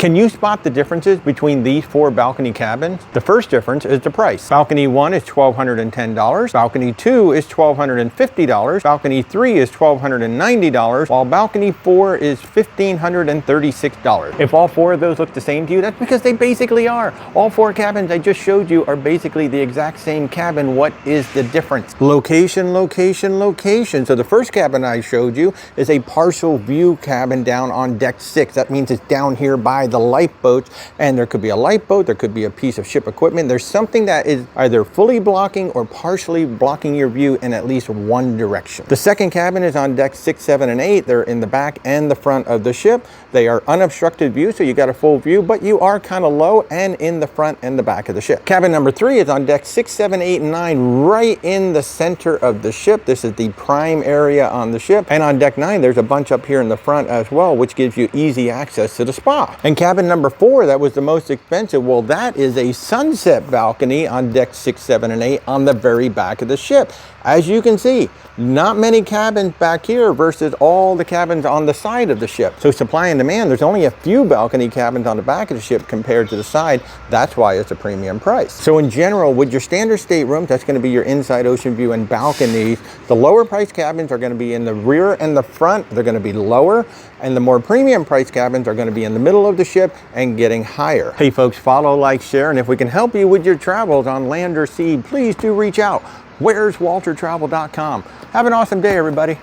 Can you spot the differences between these 4 balcony cabins? The first difference is the price. Balcony 1 is $1,210, balcony 2 is $1,250, balcony 3 is $1,290, while balcony 4 is $1,536. If all 4 of those look the same to you, that's because they basically are. All 4 cabins I just showed you are basically the exact same cabin. What is the difference? Location, location, location. So the first cabin I showed you is a partial view cabin down on deck 6. That means it's down here by the lifeboats, and there could be a lifeboat, there could be a piece of ship equipment. There's something that is either fully blocking or partially blocking your view in at least one direction. The second cabin is on deck 6, 7, and 8. They're in the back and the front of the ship. They are unobstructed view, so you got a full view, but you are kind of low and in the front and the back of the ship. Cabin number 3 is on deck 6, 7, 8, and 9, right in the center of the ship. This is the prime area on the ship. And on deck 9, there's a bunch up here in the front as well, which gives you easy access to the spa. And cabin number 4, that was the most expensive. Well, that is a sunset balcony on deck 6, 7, and 8 on the very back of the ship. As you can see, not many cabins back here versus all the cabins on the side of the ship. So supply and demand, there's only a few balcony cabins on the back of the ship compared to the side. That's why it's a premium price. So in general, with your standard stateroom, that's going to be your inside ocean view and balconies. The lower price cabins are going to be in the rear and the front. They're going to be lower. And the more premium price cabins are going to be in the middle of the ship and getting higher. Hey folks, follow, like, share, and if we can help you with your travels on land or sea, please do reach out. Where's WalterTravel.com. Have an awesome day, everybody.